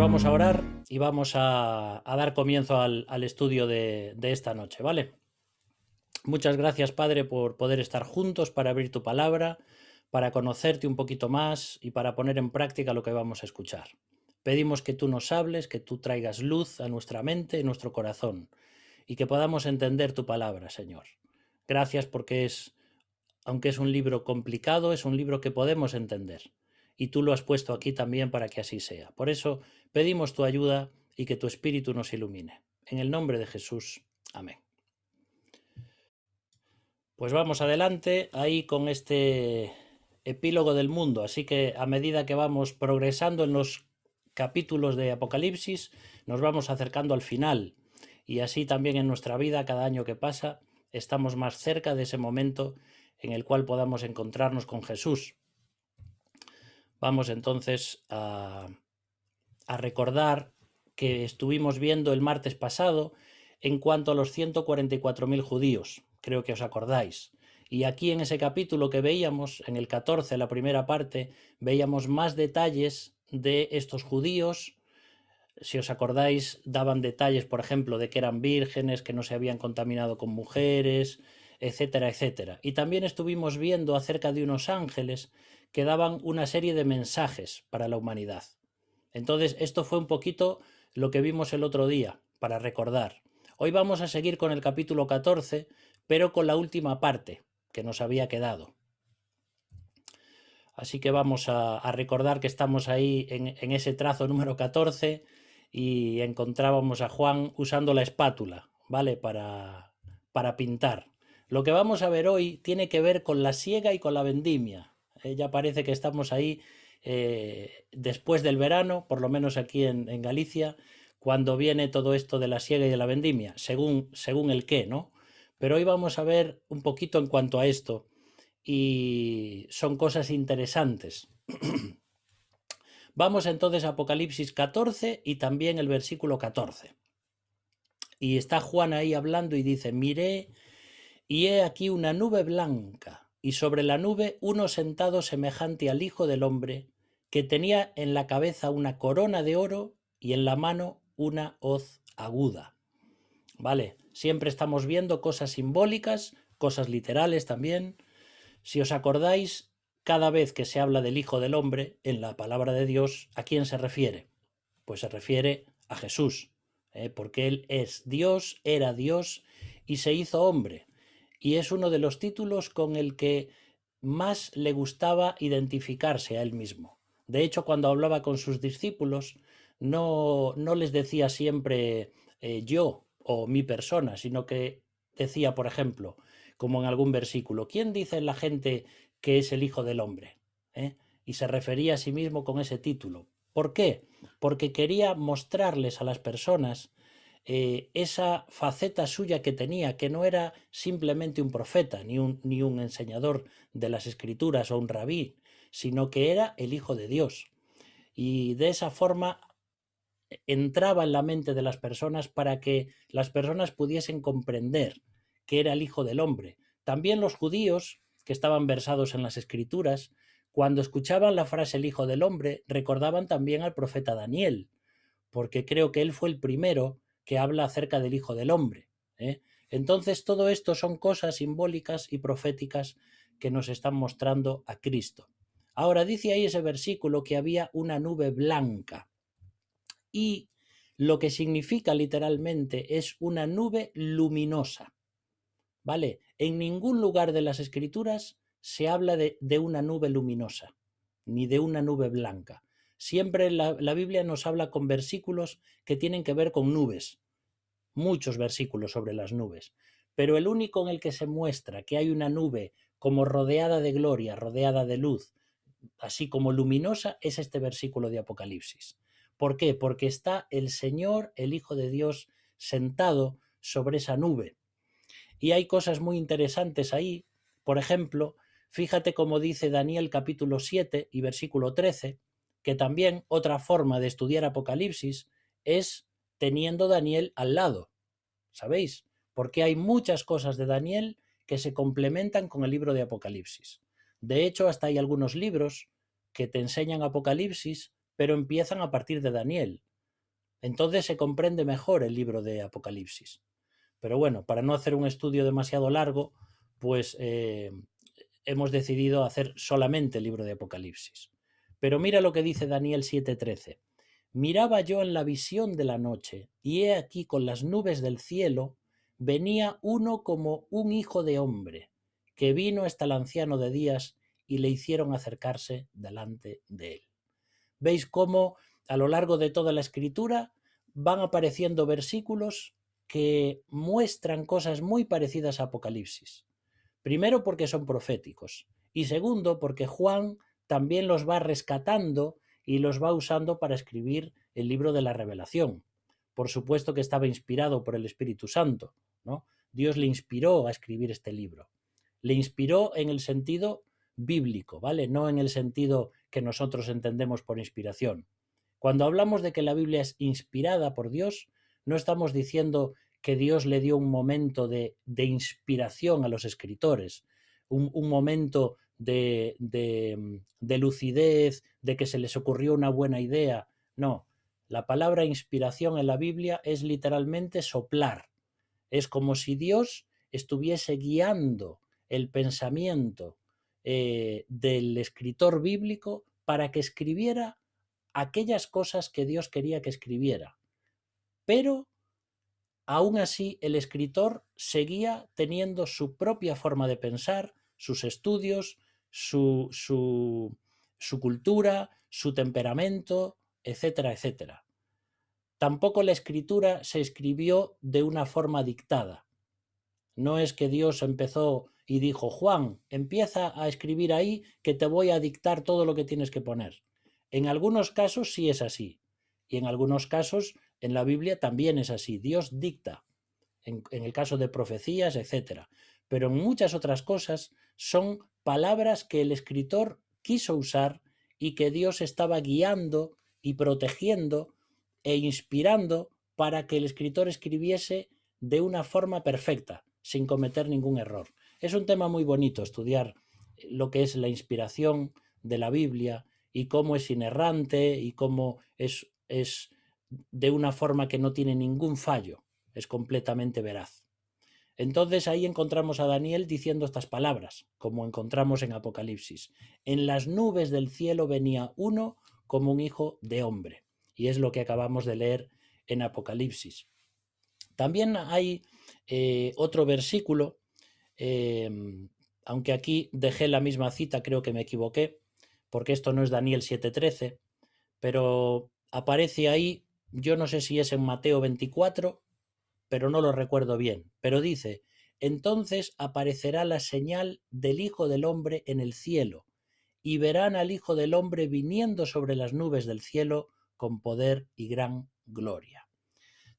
vamos a orar y vamos a dar comienzo al estudio de esta noche, ¿vale? Muchas gracias, Padre, por poder estar juntos para abrir tu palabra, para conocerte un poquito más y para poner en práctica lo que vamos a escuchar. Pedimos que tú nos hables, que tú traigas luz a nuestra mente y nuestro corazón y que podamos entender tu palabra, Señor. Gracias porque aunque es un libro complicado, es un libro que podemos entender. Y tú lo has puesto aquí también para que así sea. Por eso pedimos tu ayuda y que tu Espíritu nos ilumine. En el nombre de Jesús. Amén. Pues vamos adelante ahí con este epílogo del mundo. Así que a medida que vamos progresando en los capítulos de Apocalipsis, nos vamos acercando al final. Y así también en nuestra vida, cada año que pasa, estamos más cerca de ese momento en el cual podamos encontrarnos con Jesús. Vamos entonces a recordar que estuvimos viendo el martes pasado en cuanto a los 144.000 judíos, creo que os acordáis. Y aquí en ese capítulo que veíamos, en el 14, la primera parte, veíamos más detalles de estos judíos. Si os acordáis, daban detalles, por ejemplo, de que eran vírgenes, que no se habían contaminado con mujeres, etcétera, etcétera. Y también estuvimos viendo acerca de unos ángeles que daban una serie de mensajes para la humanidad. Entonces, esto fue un poquito lo que vimos el otro día, para recordar. Hoy vamos a seguir con el capítulo 14, pero con la última parte que nos había quedado. Así que vamos a recordar que estamos ahí en ese trazo número 14 y encontrábamos a Juan usando la espátula, ¿vale? Para pintar. Lo que vamos a ver hoy tiene que ver con la siega y con la vendimia. Ya parece que estamos ahí después del verano, por lo menos aquí en Galicia, cuando viene todo esto de la siega y de la vendimia, según el qué, ¿no? Pero hoy vamos a ver un poquito en cuanto a esto y son cosas interesantes. Vamos entonces a Apocalipsis 14 y también el versículo 14. Y está Juan ahí hablando y dice: miré y he aquí una nube blanca, y sobre la nube uno sentado semejante al Hijo del Hombre, que tenía en la cabeza una corona de oro y en la mano una hoz aguda. Vale, siempre estamos viendo cosas simbólicas, cosas literales también. Si os acordáis, cada vez que se habla del Hijo del Hombre en la palabra de Dios, ¿a quién se refiere? Pues se refiere a Jesús, porque Él es Dios, era Dios y se hizo hombre. Y es uno de los títulos con el que más le gustaba identificarse a Él mismo. De hecho, cuando hablaba con sus discípulos, no les decía siempre yo o mi persona, sino que decía, por ejemplo, como en algún versículo, ¿quién dice la gente que es el Hijo del Hombre? Y se refería a sí mismo con ese título. ¿Por qué? Porque quería mostrarles a las personas esa faceta suya que tenía, que no era simplemente un profeta, ni un enseñador de las escrituras o un rabí, sino que era el Hijo de Dios. Y de esa forma entraba en la mente de las personas para que las personas pudiesen comprender que era el Hijo del Hombre. También los judíos, que estaban versados en las Escrituras, cuando escuchaban la frase el Hijo del Hombre, recordaban también al profeta Daniel, porque creo que él fue el primero que habla acerca del Hijo del Hombre. Entonces, todo esto son cosas simbólicas y proféticas que nos están mostrando a Cristo. Ahora, dice ahí ese versículo que había una nube blanca, y lo que significa literalmente es una nube luminosa. ¿Vale? En ningún lugar de las Escrituras se habla de una nube luminosa, ni de una nube blanca. Siempre la Biblia nos habla con versículos que tienen que ver con nubes, muchos versículos sobre las nubes, pero el único en el que se muestra que hay una nube como rodeada de gloria, rodeada de luz, así como luminosa, es este versículo de Apocalipsis. ¿Por qué? Porque está el Señor, el Hijo de Dios, sentado sobre esa nube. Y hay cosas muy interesantes ahí. Por ejemplo, fíjate cómo dice Daniel capítulo 7 y versículo 13, que también otra forma de estudiar Apocalipsis es teniendo Daniel al lado. ¿Sabéis? Porque hay muchas cosas de Daniel que se complementan con el libro de Apocalipsis. De hecho, hasta hay algunos libros que te enseñan Apocalipsis, pero empiezan a partir de Daniel. Entonces se comprende mejor el libro de Apocalipsis. Pero bueno, para no hacer un estudio demasiado largo, pues hemos decidido hacer solamente el libro de Apocalipsis. Pero mira lo que dice Daniel 7:13. Miraba yo en la visión de la noche, y he aquí con las nubes del cielo venía uno como un hijo de hombre, que vino hasta el anciano de días y le hicieron acercarse delante de él. ¿Veis cómo a lo largo de toda la escritura van apareciendo versículos que muestran cosas muy parecidas a Apocalipsis? Primero porque son proféticos y segundo porque Juan también los va rescatando y los va usando para escribir el libro de la Revelación. Por supuesto que estaba inspirado por el Espíritu Santo, ¿no? Dios le inspiró a escribir este libro. Le inspiró en el sentido bíblico, ¿vale? No en el sentido que nosotros entendemos por inspiración. Cuando hablamos de que la Biblia es inspirada por Dios, no estamos diciendo que Dios le dio un momento de inspiración a los escritores, un momento de lucidez, de que se les ocurrió una buena idea. No, la palabra inspiración en la Biblia es literalmente soplar. Es como si Dios estuviese guiando el pensamiento del escritor bíblico para que escribiera aquellas cosas que Dios quería que escribiera. Pero aún así el escritor seguía teniendo su propia forma de pensar, sus estudios, su cultura, su temperamento, etcétera, etcétera. Tampoco la escritura se escribió de una forma dictada. No es que Dios empezó y dijo, Juan, empieza a escribir ahí que te voy a dictar todo lo que tienes que poner. En algunos casos sí es así. Y en algunos casos en la Biblia también es así. Dios dicta. En el caso de profecías, etc. Pero en muchas otras cosas son palabras que el escritor quiso usar y que Dios estaba guiando y protegiendo e inspirando para que el escritor escribiese de una forma perfecta, sin cometer ningún error. Es un tema muy bonito estudiar lo que es la inspiración de la Biblia y cómo es inerrante y cómo es de una forma que no tiene ningún fallo, es completamente veraz. Entonces ahí encontramos a Daniel diciendo estas palabras, como encontramos en Apocalipsis. En las nubes del cielo venía uno como un hijo de hombre. Y es lo que acabamos de leer en Apocalipsis. También hay otro versículo, aunque aquí dejé la misma cita, creo que me equivoqué, porque esto no es Daniel 7:13, pero aparece ahí, yo no sé si es en Mateo 24, pero no lo recuerdo bien, pero dice, entonces aparecerá la señal del Hijo del Hombre en el cielo, y verán al Hijo del Hombre viniendo sobre las nubes del cielo con poder y gran gloria.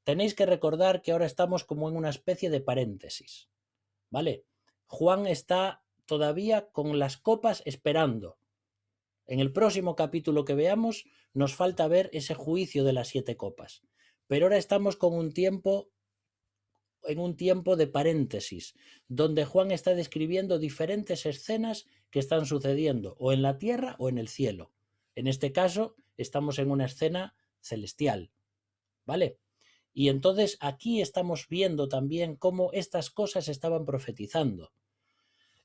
Tenéis que recordar que ahora estamos como en una especie de paréntesis, ¿vale? Juan está todavía con las copas esperando. En el próximo capítulo que veamos nos falta ver ese juicio de las 7 copas, pero ahora estamos con en un tiempo de paréntesis, donde Juan está describiendo diferentes escenas que están sucediendo o en la tierra o en el cielo. En este caso, estamos en una escena celestial, ¿vale? Y entonces aquí estamos viendo también cómo estas cosas estaban profetizando.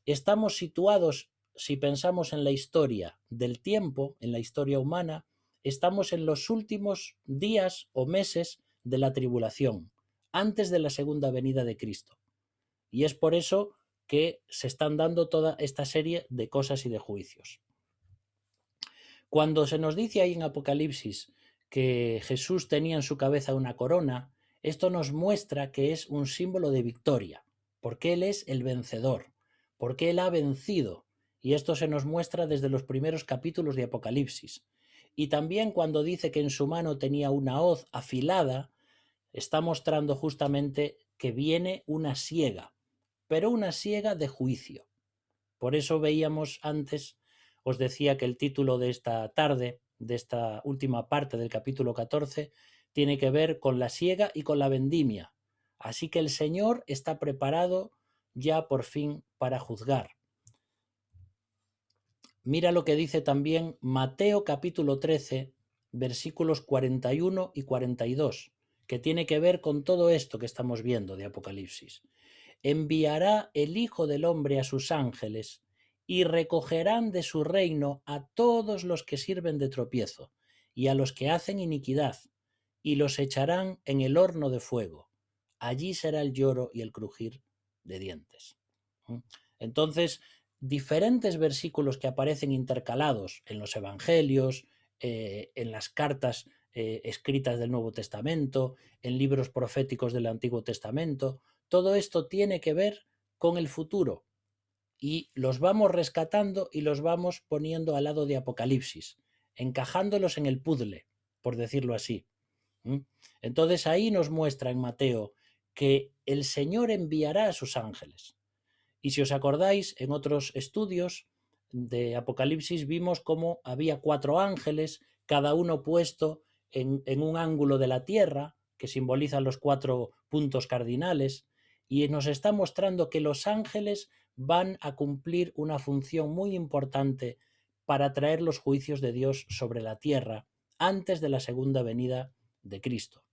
Estamos situados, si pensamos en la historia del tiempo, en la historia humana, estamos en los últimos días o meses de la tribulación, antes de la segunda venida de Cristo. Y es por eso que se están dando toda esta serie de cosas y de juicios. Cuando se nos dice ahí en Apocalipsis que Jesús tenía en su cabeza una corona, esto nos muestra que es un símbolo de victoria, porque Él es el vencedor, porque Él ha vencido. Y esto se nos muestra desde los primeros capítulos de Apocalipsis. Y también cuando dice que en su mano tenía una hoz afilada, está mostrando justamente que viene una siega, pero una siega de juicio. Por eso veíamos antes, os decía que el título de esta tarde, de esta última parte del capítulo 14, tiene que ver con la siega y con la vendimia. Así que el Señor está preparado ya por fin para juzgar. Mira lo que dice también Mateo capítulo 13, versículos 41 y 42, que tiene que ver con todo esto que estamos viendo de Apocalipsis. Enviará el Hijo del Hombre a sus ángeles y recogerán de su reino a todos los que sirven de tropiezo y a los que hacen iniquidad, y los echarán en el horno de fuego. Allí será el lloro y el crujir de dientes. Entonces, diferentes versículos que aparecen intercalados en los evangelios, en las cartas escritas del Nuevo Testamento, en libros proféticos del Antiguo Testamento, todo esto tiene que ver con el futuro y los vamos rescatando y los vamos poniendo al lado de Apocalipsis, encajándolos en el puzzle, por decirlo así. Entonces ahí nos muestra en Mateo que el Señor enviará a sus ángeles. Y si os acordáis, en otros estudios de Apocalipsis vimos cómo había 4 ángeles, cada uno puesto en un ángulo de la tierra, que simbolizan los 4 puntos cardinales, y nos está mostrando que los ángeles van a cumplir una función muy importante para traer los juicios de Dios sobre la tierra antes de la segunda venida de Cristo.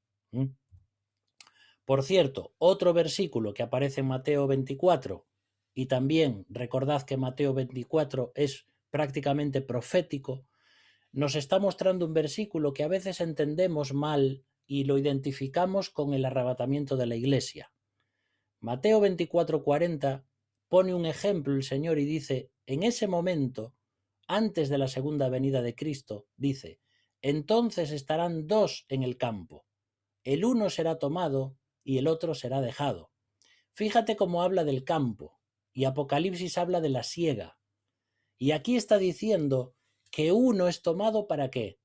Por cierto, otro versículo que aparece en Mateo 24, y también recordad que Mateo 24 es prácticamente profético, nos está mostrando un versículo que a veces entendemos mal y lo identificamos con el arrebatamiento de la iglesia. Mateo 24:40 pone un ejemplo el Señor y dice, en ese momento, antes de la segunda venida de Cristo, dice, entonces estarán 2 en el campo, el uno será tomado y el otro será dejado. Fíjate cómo habla del campo y Apocalipsis habla de la siega. Y aquí está diciendo que uno es tomado ¿para qué?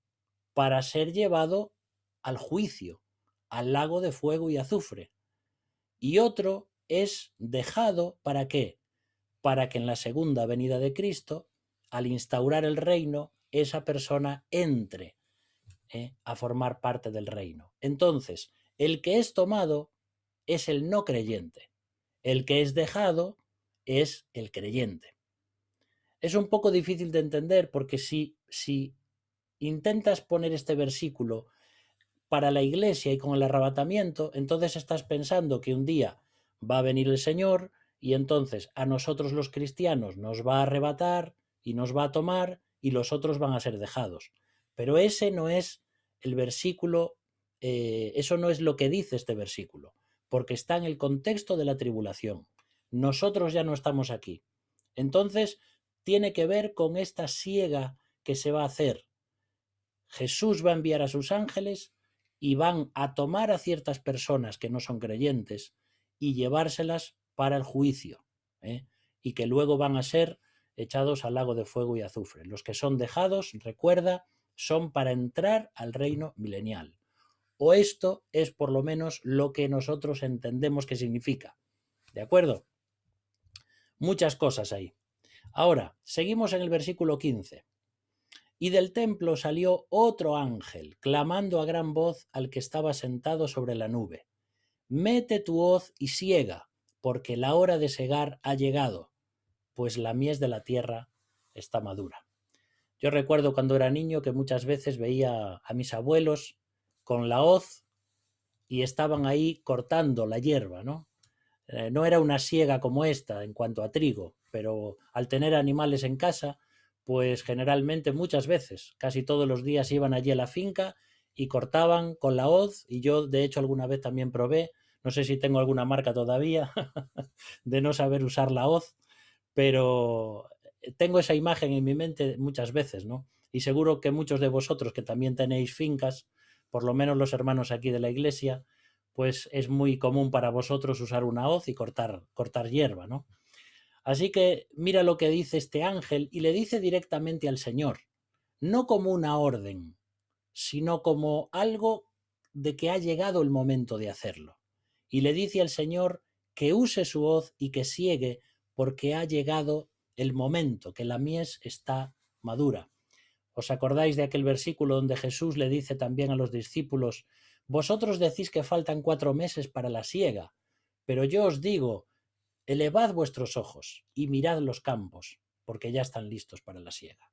Para ser llevado al juicio, al lago de fuego y azufre. Y otro es dejado ¿para qué? Para que en la segunda venida de Cristo, al instaurar el reino, esa persona entre a formar parte del reino. Entonces, el que es tomado es el no creyente. El que es dejado es el creyente. Es un poco difícil de entender porque si intentas poner este versículo para la iglesia y con el arrebatamiento, entonces estás pensando que un día va a venir el Señor y entonces a nosotros los cristianos nos va a arrebatar y nos va a tomar y los otros van a ser dejados. Pero ese no es el versículo, eso no es lo que dice este versículo, porque está en el contexto de la tribulación. Nosotros ya no estamos aquí. Entonces, tiene que ver con esta siega que se va a hacer. Jesús va a enviar a sus ángeles y van a tomar a ciertas personas que no son creyentes y llevárselas para el juicio, y que luego van a ser echados al lago de fuego y azufre. Los que son dejados, recuerda, son para entrar al reino milenial. O esto es por lo menos lo que nosotros entendemos que significa. ¿De acuerdo? Muchas cosas ahí. Ahora, seguimos en el versículo 15. Y del templo salió otro ángel, clamando a gran voz al que estaba sentado sobre la nube. Mete tu hoz y siega, porque la hora de segar ha llegado, pues la mies de la tierra está madura. Yo recuerdo cuando era niño que muchas veces veía a mis abuelos con la hoz y estaban ahí cortando la hierba, ¿no? No era una siega como esta en cuanto a trigo, pero al tener animales en casa, pues generalmente muchas veces, casi todos los días iban allí a la finca y cortaban con la hoz, y yo de hecho alguna vez también probé, no sé si tengo alguna marca todavía de no saber usar la hoz, pero tengo esa imagen en mi mente muchas veces, ¿no? Y seguro que muchos de vosotros que también tenéis fincas, por lo menos los hermanos aquí de la iglesia, pues es muy común para vosotros usar una hoz y cortar hierba, ¿no? Así que mira lo que dice este ángel y le dice directamente al Señor, no como una orden, sino como algo de que ha llegado el momento de hacerlo. Y le dice al Señor que use su hoz y que siegue porque ha llegado el momento, que la mies está madura. ¿Os acordáis de aquel versículo donde Jesús le dice también a los discípulos, vosotros decís que faltan 4 meses para la siega, pero yo os digo, elevad vuestros ojos y mirad los campos, porque ya están listos para la siega?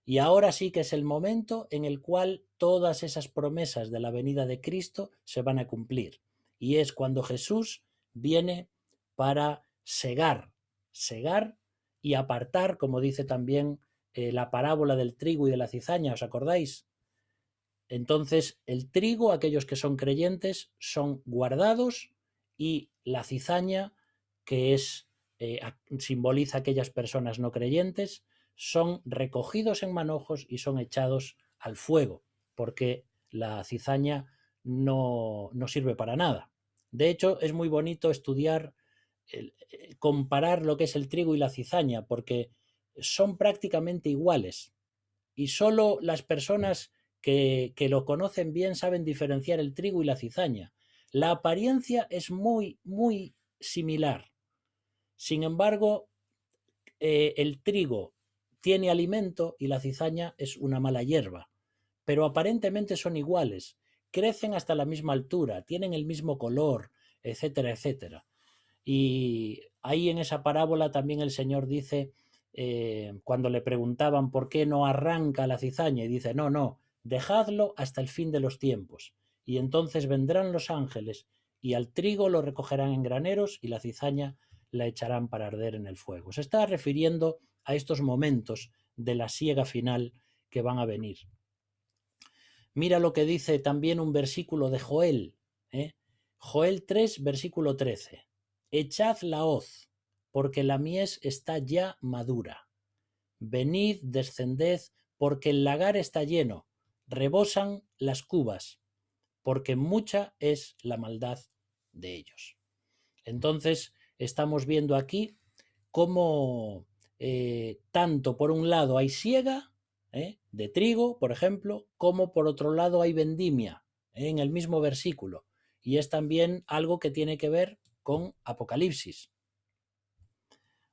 Y ahora sí que es el momento en el cual todas esas promesas de la venida de Cristo se van a cumplir. Y es cuando Jesús viene para segar y apartar, como dice también la parábola del trigo y de la cizaña, ¿os acordáis? Entonces, el trigo, aquellos que son creyentes, son guardados, y la cizaña, que simboliza a aquellas personas no creyentes, son recogidos en manojos y son echados al fuego, porque la cizaña no sirve para nada. De hecho, es muy bonito estudiar, comparar lo que es el trigo y la cizaña, porque son prácticamente iguales, y solo las personas que lo conocen bien saben diferenciar el trigo y la cizaña. La apariencia es muy, muy similar. Sin embargo, el trigo tiene alimento y la cizaña es una mala hierba, pero aparentemente son iguales, crecen hasta la misma altura, tienen el mismo color, etcétera, etcétera. Y ahí en esa parábola también el Señor dice, cuando le preguntaban por qué no arranca la cizaña, y dice, no, no, dejadlo hasta el fin de los tiempos, y entonces vendrán los ángeles, y al trigo lo recogerán en graneros, y la cizaña la echarán para arder en el fuego. Se está refiriendo a estos momentos de la siega final que van a venir. Mira lo que dice también un versículo de Joel, Joel 3, versículo 13. Echad la hoz, porque la mies está ya madura. Venid, descended, porque el lagar está lleno, rebosan las cubas, porque mucha es la maldad de ellos. Entonces, estamos viendo aquí cómo tanto por un lado hay siega, de trigo, por ejemplo, como por otro lado hay vendimia, en el mismo versículo. Y es también algo que tiene que ver con Apocalipsis.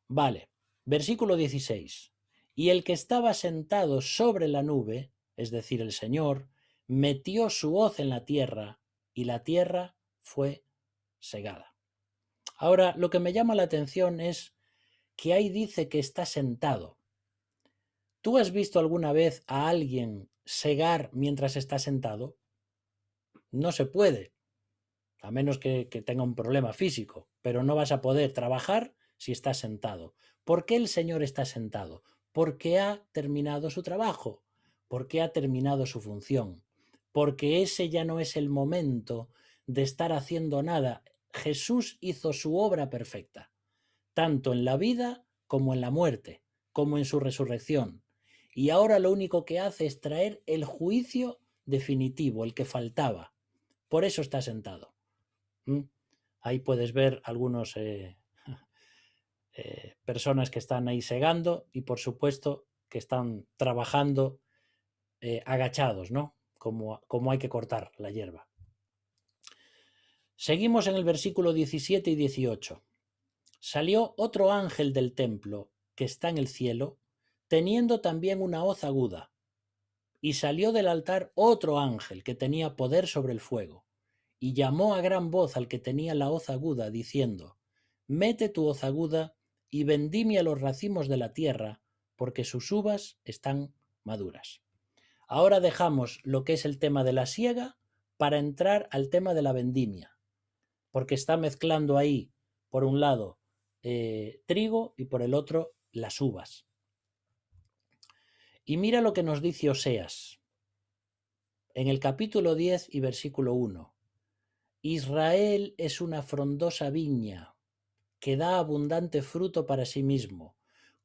Vale, versículo 16. Y el que estaba sentado sobre la nube, es decir, el Señor, metió su hoz en la tierra, y la tierra fue segada. Ahora, lo que me llama la atención es que ahí dice que está sentado. ¿Tú has visto alguna vez a alguien segar mientras está sentado? No se puede, a menos que tenga un problema físico, pero no vas a poder trabajar si estás sentado. ¿Por qué el Señor está sentado? Porque ha terminado su trabajo, porque ha terminado su función, porque ese ya no es el momento de estar haciendo nada. Jesús hizo su obra perfecta, tanto en la vida como en la muerte, como en su resurrección. Y ahora lo único que hace es traer el juicio definitivo, el que faltaba. Por eso está sentado. Ahí puedes ver algunos personas que están ahí segando, y por supuesto que están trabajando agachados, ¿no? Como hay que cortar la hierba. Seguimos en el versículo 17 y 18. Salió otro ángel del templo que está en el cielo, teniendo también una hoz aguda. Y salió del altar otro ángel que tenía poder sobre el fuego, y llamó a gran voz al que tenía la hoz aguda, diciendo: Mete tu hoz aguda y vendimia los racimos de la tierra, porque sus uvas están maduras. Ahora dejamos lo que es el tema de la siega para entrar al tema de la vendimia, porque está mezclando ahí, por un lado, trigo, y por el otro, las uvas. Y mira lo que nos dice Oseas en el capítulo 10 y versículo 1. Israel es una frondosa viña que da abundante fruto para sí mismo.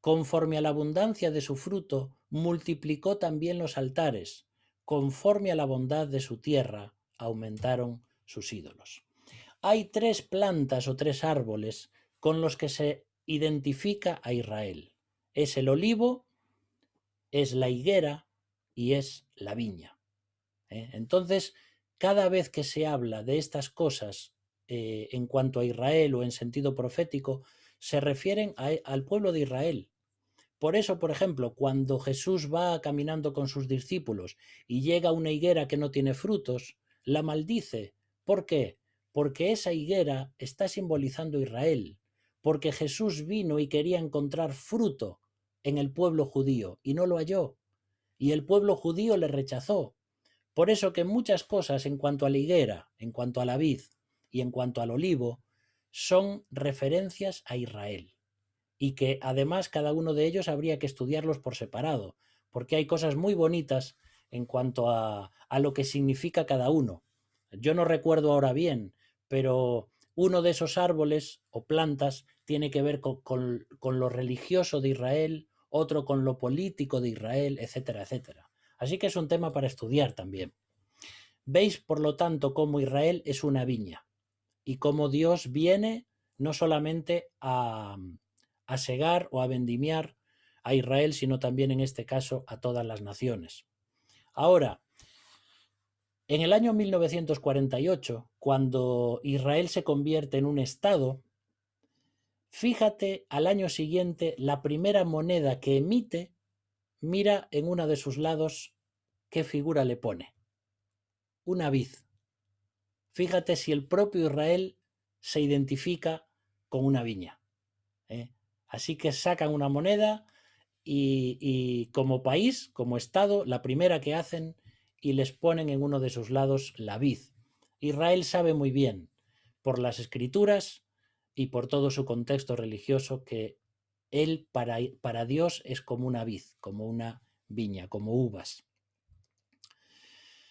Conforme a la abundancia de su fruto, multiplicó también los altares. Conforme a la bondad de su tierra, aumentaron sus ídolos. Hay tres plantas o tres árboles con los que se identifica a Israel. Es el olivo, es la higuera y es la viña. Entonces, cada vez que se habla de estas cosas en cuanto a Israel o en sentido profético, se refieren al pueblo de Israel. Por eso, por ejemplo, cuando Jesús va caminando con sus discípulos y llega a una higuera que no tiene frutos, la maldice. ¿Por qué? Porque esa higuera está simbolizando Israel, porque Jesús vino y quería encontrar fruto en el pueblo judío y no lo halló. y el pueblo judío le rechazó. Por eso que muchas cosas en cuanto a la higuera, en cuanto a la vid y en cuanto al olivo, son referencias a Israel. Y que además cada uno de ellos habría que estudiarlos por separado, porque hay cosas muy bonitas en cuanto a lo que significa cada uno. Yo no recuerdo ahora bien, pero uno de esos árboles o plantas tiene que ver con lo religioso de Israel, otro con lo político de Israel, etcétera, etcétera. Así que es un tema para estudiar también. Veis, por lo tanto, cómo Israel es una viña y cómo Dios viene no solamente a segar o a vendimiar a Israel, sino también en este caso a todas las naciones. Ahora, en el año 1948, cuando Israel se convierte en un Estado, fíjate al año siguiente la primera moneda que emite, mira en uno de sus lados qué figura le pone. Una vid. Fíjate si el propio Israel se identifica con una viña. Así que sacan una moneda y como país, como Estado, la primera que hacen y les ponen en uno de sus lados la vid. Israel sabe muy bien, por las escrituras y por todo su contexto religioso, que él para Dios es como una vid, como una viña, como uvas.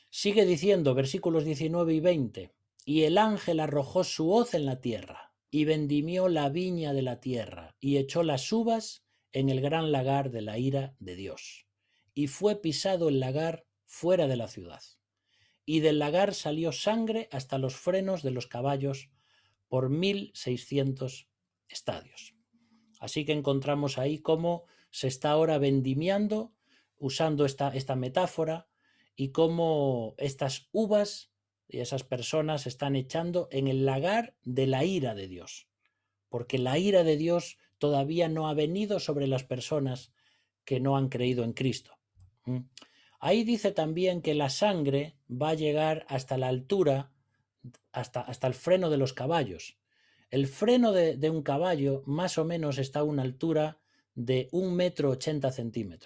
Sigue diciendo, versículos 19 y 20, y el ángel arrojó su hoz en la tierra, y vendimió la viña de la tierra, y echó las uvas en el gran lagar de la ira de Dios. Y fue pisado el lagar fuera de la ciudad. Y del lagar salió sangre hasta los frenos de los caballos por 1600 estadios. Así que encontramos ahí cómo se está ahora vendimiando, usando esta metáfora, y cómo estas uvas y esas personas están echando en el lagar de la ira de Dios, porque la ira de Dios todavía no ha venido sobre las personas que no han creído en Cristo. Ahí dice también que la sangre va a llegar hasta la altura, hasta el freno de los caballos. El freno de un caballo más o menos está a una altura de 1,80 m,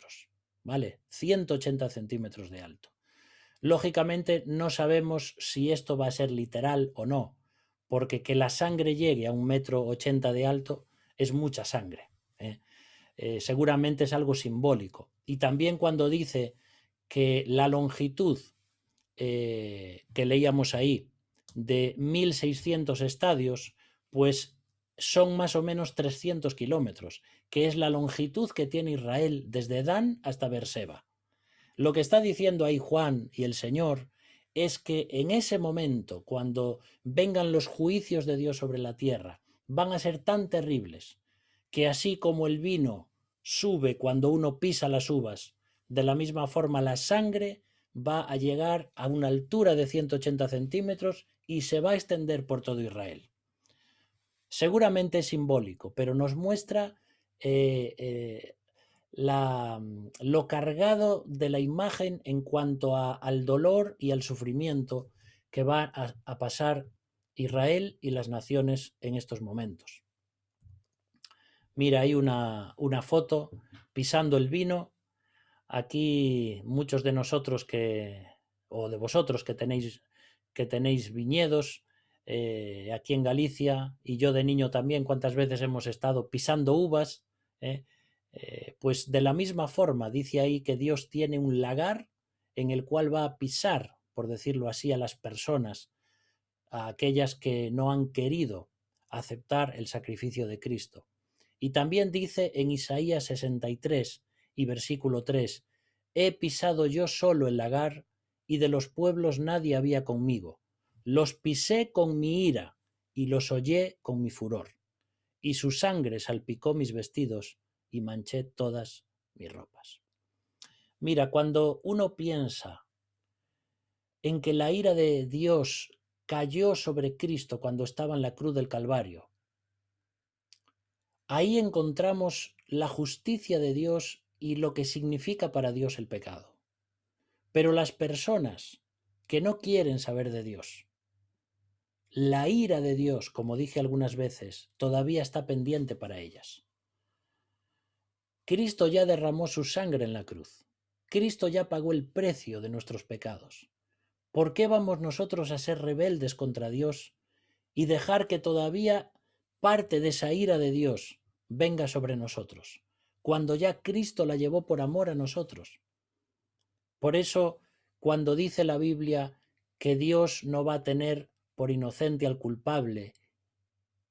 ¿vale? 180 centímetros de alto. Lógicamente no sabemos si esto va a ser literal o no, porque que la sangre llegue a 1,80 m de alto es mucha sangre. Seguramente es algo simbólico. Y también cuando dice que la longitud que leíamos ahí de 1600 estadios, pues son más o menos 300 kilómetros, que es la longitud que tiene Israel desde Dan hasta Beerseba. Lo que está diciendo ahí Juan y el Señor es que en ese momento, cuando vengan los juicios de Dios sobre la tierra, van a ser tan terribles que así como el vino sube cuando uno pisa las uvas, de la misma forma la sangre va a llegar a una altura de 180 centímetros y se va a extender por todo Israel. Seguramente es simbólico, pero nos muestra lo cargado de la imagen en cuanto al dolor y al sufrimiento que va a pasar Israel y las naciones en estos momentos. Mira, hay una foto pisando el vino. Aquí muchos de nosotros o de vosotros que tenéis viñedos aquí en Galicia, y yo de niño también, cuántas veces hemos estado pisando uvas, pues de la misma forma dice ahí que Dios tiene un lagar en el cual va a pisar, por decirlo así, a las personas, a aquellas que no han querido aceptar el sacrificio de Cristo. Y también dice en Isaías 63 y versículo 3, he pisado yo solo el lagar, y de los pueblos nadie había conmigo. Los pisé con mi ira, y los hollé con mi furor. Y su sangre salpicó mis vestidos, y manché todas mis ropas. Mira, cuando uno piensa en que la ira de Dios cayó sobre Cristo cuando estaba en la cruz del Calvario, ahí encontramos la justicia de Dios y lo que significa para Dios el pecado. Pero las personas que no quieren saber de Dios, la ira de Dios, como dije algunas veces, todavía está pendiente para ellas. Cristo ya derramó su sangre en la cruz Cristo ya pagó el precio de nuestros pecados. ¿Por qué vamos nosotros a ser rebeldes contra Dios y dejar que todavía parte de esa ira de Dios venga sobre nosotros, cuando ya Cristo la llevó por amor a nosotros? Por eso, cuando dice la Biblia que Dios no va a tener por inocente al culpable,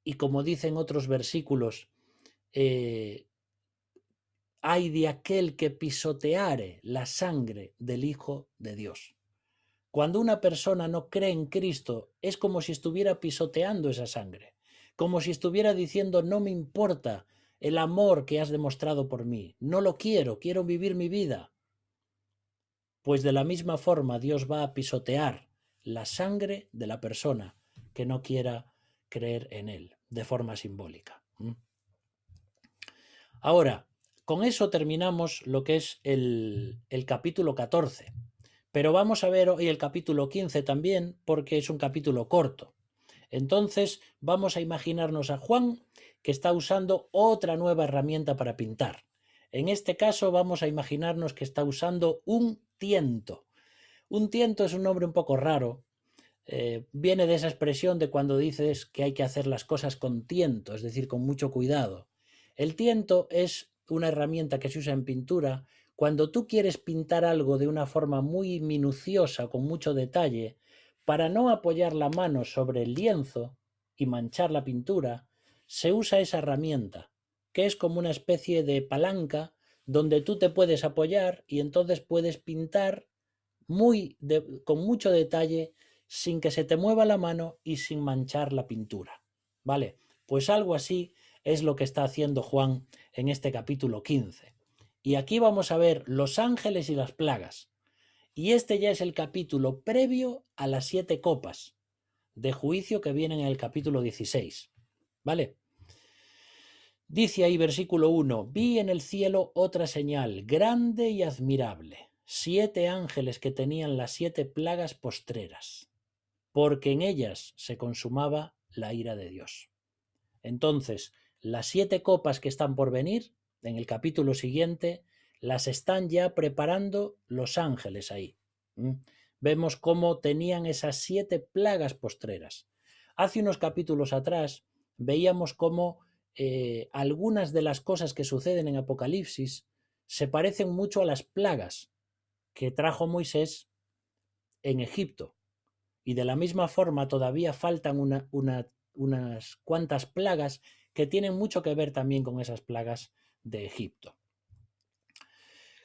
y como dicen otros versículos, hay de aquel que pisoteare la sangre del Hijo de Dios. Cuando una persona no cree en Cristo, es como si estuviera pisoteando esa sangre, como si estuviera diciendo: no me importa el amor que has demostrado por mí, no lo quiero, quiero vivir mi vida. Pues de la misma forma Dios va a pisotear la sangre de la persona que no quiera creer en Él, de forma simbólica. Ahora, con eso terminamos lo que es el capítulo 14. Pero vamos a ver hoy el capítulo 15 también, porque es un capítulo corto. Entonces vamos a imaginarnos a Juan, que está usando otra nueva herramienta para pintar. En este caso vamos a imaginarnos que está usando un tiento. Un tiento es un nombre un poco raro. Viene de esa expresión de cuando dices que hay que hacer las cosas con tiento, es decir, con mucho cuidado. El tiento es una herramienta que se usa en pintura cuando tú quieres pintar algo de una forma muy minuciosa, con mucho detalle, para no apoyar la mano sobre el lienzo y manchar la pintura. Se usa esa herramienta, que es como una especie de palanca donde tú te puedes apoyar y entonces puedes pintar con mucho detalle, sin que se te mueva la mano y sin manchar la pintura. ¿Vale? Pues algo así es lo que está haciendo Juan en este capítulo 15. Y aquí vamos a ver los ángeles y las plagas. Y este ya es el capítulo previo a las 7 copas de juicio que vienen en el capítulo 16. ¿Vale? Dice ahí versículo 1: vi en el cielo otra señal grande y admirable, 7 ángeles que tenían las 7 plagas postreras, porque en ellas se consumaba la ira de Dios. Entonces, las 7 copas que están por venir, en el capítulo siguiente, las están ya preparando los ángeles ahí. Vemos cómo tenían esas 7 plagas postreras. Hace unos capítulos atrás veíamos cómo algunas de las cosas que suceden en Apocalipsis se parecen mucho a las plagas que trajo Moisés en Egipto. Y de la misma forma todavía faltan unas cuantas plagas que tienen mucho que ver también con esas plagas de Egipto.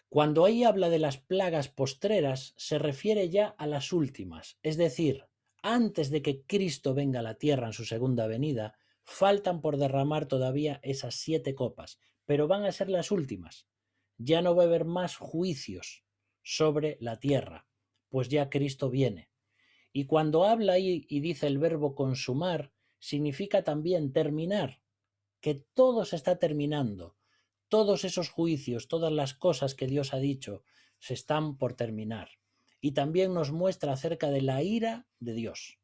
Cuando ahí habla de las plagas postreras, se refiere ya a las últimas, es decir, antes de que Cristo venga a la tierra en su segunda venida, faltan por derramar todavía esas 7 copas, pero van a ser las últimas. Ya no va a haber más juicios sobre la tierra, pues ya Cristo viene. Y cuando habla ahí y dice el verbo consumar, significa también terminar, que todo se está terminando. Todos esos juicios, todas las cosas que Dios ha dicho, se están por terminar. Y también nos muestra acerca de la ira de Dios,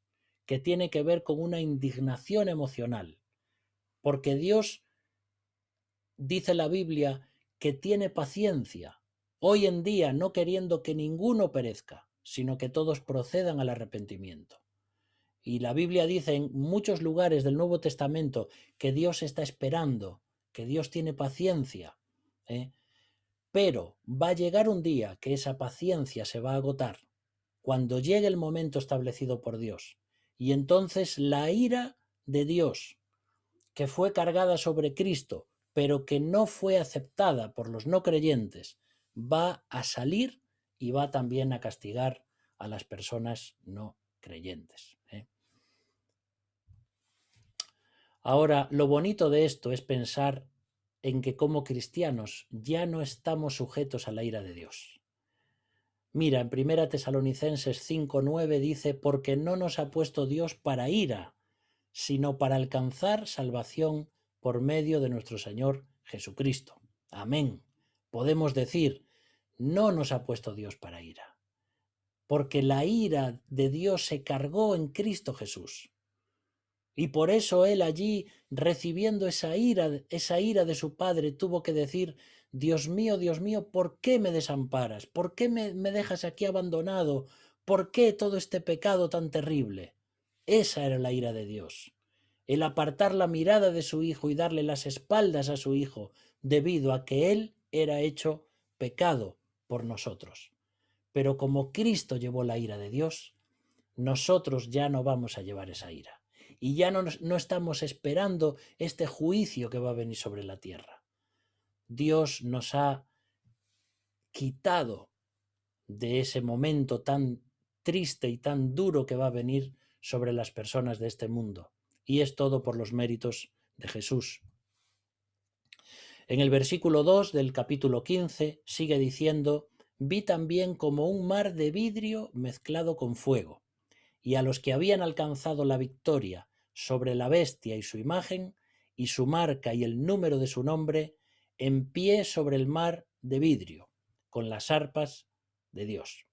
que tiene que ver con una indignación emocional. Porque Dios, dice la Biblia, que tiene paciencia, hoy en día no queriendo que ninguno perezca, sino que todos procedan al arrepentimiento. Y la Biblia dice en muchos lugares del Nuevo Testamento que Dios está esperando, que Dios tiene paciencia, pero va a llegar un día que esa paciencia se va a agotar, cuando llegue el momento establecido por Dios. Y entonces la ira de Dios, que fue cargada sobre Cristo, pero que no fue aceptada por los no creyentes, va a salir y va también a castigar a las personas no creyentes. Ahora, lo bonito de esto es pensar en que como cristianos ya no estamos sujetos a la ira de Dios. Mira, en 1 Tesalonicenses 5:9 dice: porque no nos ha puesto Dios para ira, sino para alcanzar salvación por medio de nuestro Señor Jesucristo. Amén. Podemos decir, no nos ha puesto Dios para ira, porque la ira de Dios se cargó en Cristo Jesús. Y por eso él allí, recibiendo esa ira de su padre, tuvo que decir: Dios mío, ¿por qué me desamparas? ¿Por qué me dejas aquí abandonado? ¿Por qué todo este pecado tan terrible? Esa era la ira de Dios. El apartar la mirada de su hijo y darle las espaldas a su hijo debido a que él era hecho pecado por nosotros. Pero como Cristo llevó la ira de Dios, nosotros ya no vamos a llevar esa ira. Y ya no estamos esperando este juicio que va a venir sobre la tierra. Dios nos ha quitado de ese momento tan triste y tan duro que va a venir sobre las personas de este mundo. Y es todo por los méritos de Jesús. En el versículo 2 del capítulo 15 sigue diciendo: vi también como un mar de vidrio mezclado con fuego, y a los que habían alcanzado la victoria sobre la bestia y su imagen, y su marca y el número de su nombre, en pie sobre el mar de vidrio, con las arpas de Dios.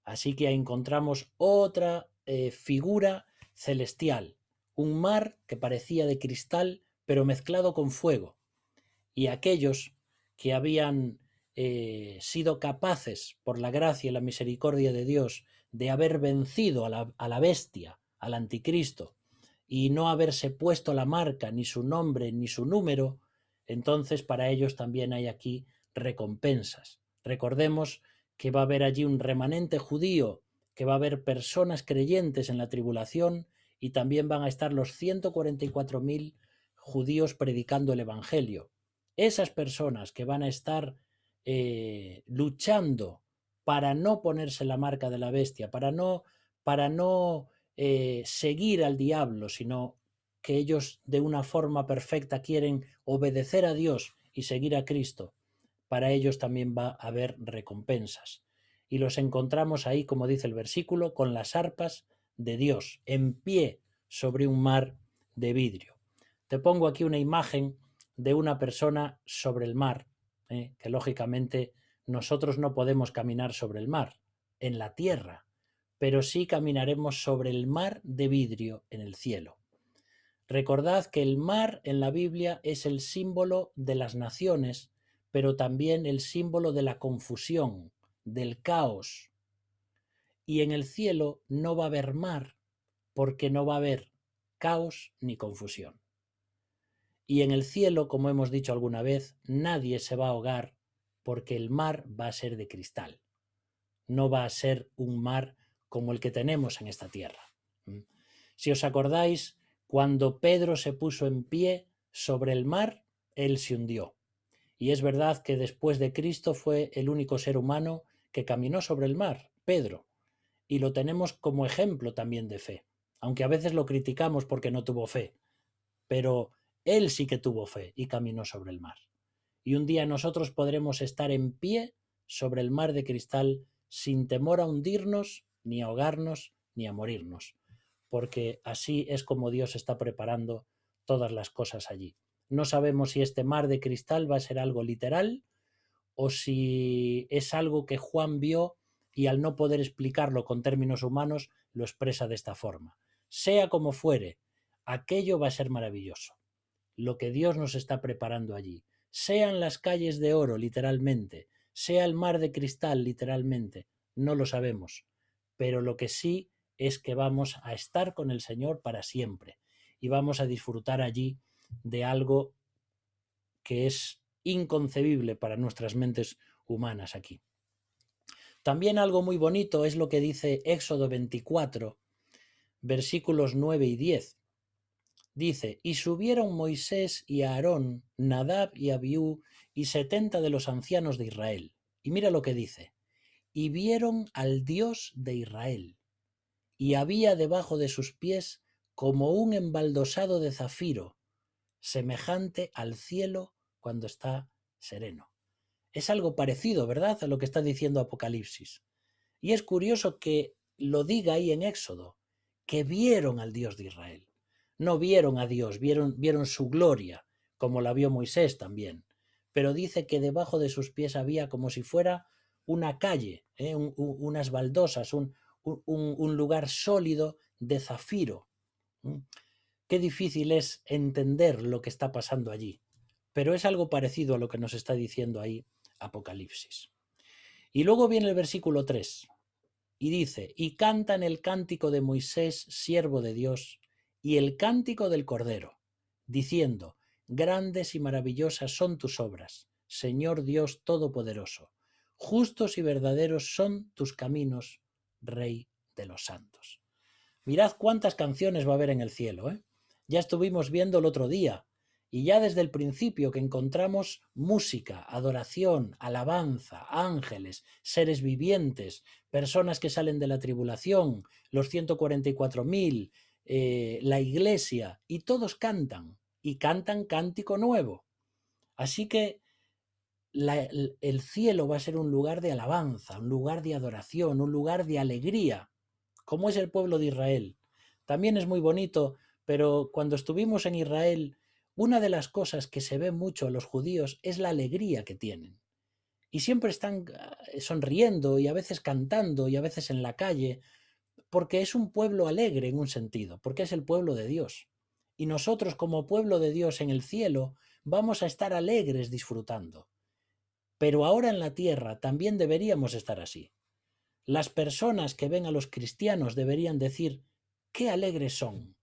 Así que encontramos otra figura celestial, un mar que parecía de cristal, pero mezclado con fuego. Y aquellos que habían sido capaces, por la gracia y la misericordia de Dios, de haber vencido a la bestia, al anticristo, y no haberse puesto la marca, ni su nombre, ni su número, entonces para ellos también hay aquí recompensas. Recordemos que va a haber allí un remanente judío, que va a haber personas creyentes en la tribulación, y también van a estar los 144.000 judíos predicando el Evangelio. Esas personas que van a estar luchando para no ponerse la marca de la bestia, para no seguir al diablo, sino que ellos de una forma perfecta quieren obedecer a Dios y seguir a Cristo, para ellos también va a haber recompensas. Y los encontramos ahí, como dice el versículo, con las arpas de Dios, en pie sobre un mar de vidrio. Te pongo aquí una imagen de una persona sobre el mar, que lógicamente nosotros no podemos caminar sobre el mar, en la tierra, pero sí caminaremos sobre el mar de vidrio en el cielo. Recordad que el mar en la Biblia es el símbolo de las naciones, pero también el símbolo de la confusión, del caos. Y en el cielo no va a haber mar, porque no va a haber caos ni confusión. Y en el cielo, como hemos dicho alguna vez, nadie se va a ahogar, porque el mar va a ser de cristal. No va a ser un mar como el que tenemos en esta tierra. Si os acordáis, cuando Pedro se puso en pie sobre el mar, él se hundió. Y es verdad que después de Cristo fue el único ser humano que caminó sobre el mar, Pedro, y lo tenemos como ejemplo también de fe, aunque a veces lo criticamos porque no tuvo fe, pero él sí que tuvo fe y caminó sobre el mar. Y un día nosotros podremos estar en pie sobre el mar de cristal sin temor a hundirnos, ni a ahogarnos, ni a morirnos, porque así es como Dios está preparando todas las cosas allí. No sabemos si este mar de cristal va a ser algo literal o si es algo que Juan vio y al no poder explicarlo con términos humanos lo expresa de esta forma. Sea como fuere, aquello va a ser maravilloso. Lo que Dios nos está preparando allí, sean las calles de oro literalmente, sea el mar de cristal literalmente, no lo sabemos, pero lo que sí es que vamos a estar con el Señor para siempre y vamos a disfrutar allí de algo que es inconcebible para nuestras mentes humanas aquí. También algo muy bonito es lo que dice Éxodo 24, versículos 9 y 10. Dice: y subieron Moisés y Aarón, Nadab y Abiú, y 70 de los ancianos de Israel. Y mira lo que dice: y vieron al Dios de Israel, y había debajo de sus pies como un embaldosado de zafiro, semejante al cielo cuando está sereno. Es algo parecido, ¿verdad?, a lo que está diciendo Apocalipsis. Y es curioso que lo diga ahí en Éxodo, que vieron al Dios de Israel. No vieron a Dios, vieron su gloria, como la vio Moisés también. Pero dice que debajo de sus pies había como si fuera una calle, unas baldosas, un lugar sólido de zafiro. Qué difícil es entender lo que está pasando allí, pero es algo parecido a lo que nos está diciendo ahí Apocalipsis. Y luego viene el versículo 3 y dice, y cantan el cántico de Moisés, siervo de Dios, y el cántico del Cordero, diciendo, grandes y maravillosas son tus obras, Señor Dios Todopoderoso, justos y verdaderos son tus caminos, Rey de los santos. Mirad cuántas canciones va a haber en el cielo, ¿eh? Ya estuvimos viendo el otro día, y ya desde el principio que encontramos música, adoración, alabanza, ángeles, seres vivientes, personas que salen de la tribulación, los 144.000, la iglesia, y todos cantan, y cantan cántico nuevo. Así que el cielo va a ser un lugar de alabanza, un lugar de adoración, un lugar de alegría, como es el pueblo de Israel. También es muy bonito, pero cuando estuvimos en Israel, una de las cosas que se ve mucho a los judíos es la alegría que tienen. Y siempre están sonriendo y a veces cantando y a veces en la calle, porque es un pueblo alegre en un sentido, porque es el pueblo de Dios. Y nosotros como pueblo de Dios en el cielo vamos a estar alegres disfrutando. Pero ahora en la tierra también deberíamos estar así. Las personas que ven a los cristianos deberían decir, qué alegres son,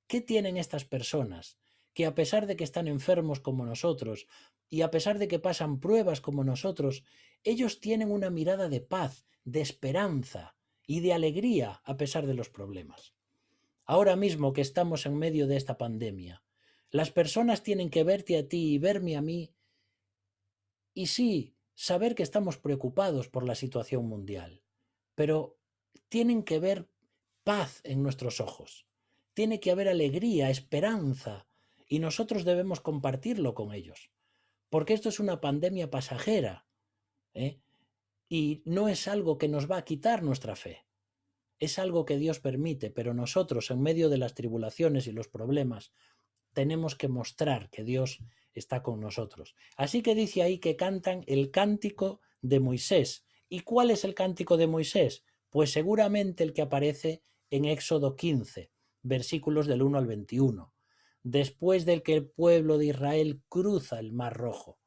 qué tienen estas personas, que a pesar de que están enfermos como nosotros y a pesar de que pasan pruebas como nosotros, ellos tienen una mirada de paz, de esperanza y de alegría a pesar de los problemas. Ahora mismo que estamos en medio de esta pandemia, las personas tienen que verte a ti y verme a mí y sí, saber que estamos preocupados por la situación mundial, pero tienen que ver paz en nuestros ojos, tiene que haber alegría, esperanza, y nosotros debemos compartirlo con ellos, porque esto es una pandemia pasajera, ¿eh? Y no es algo que nos va a quitar nuestra fe, es algo que Dios permite, pero nosotros en medio de las tribulaciones y los problemas tenemos que mostrar que Dios está con nosotros. Así que dice ahí que cantan el cántico de Moisés. ¿Y cuál es el cántico de Moisés? Pues seguramente el que aparece en Éxodo 15, versículos del 1 al 21, después del que el pueblo de Israel cruza el Mar Rojo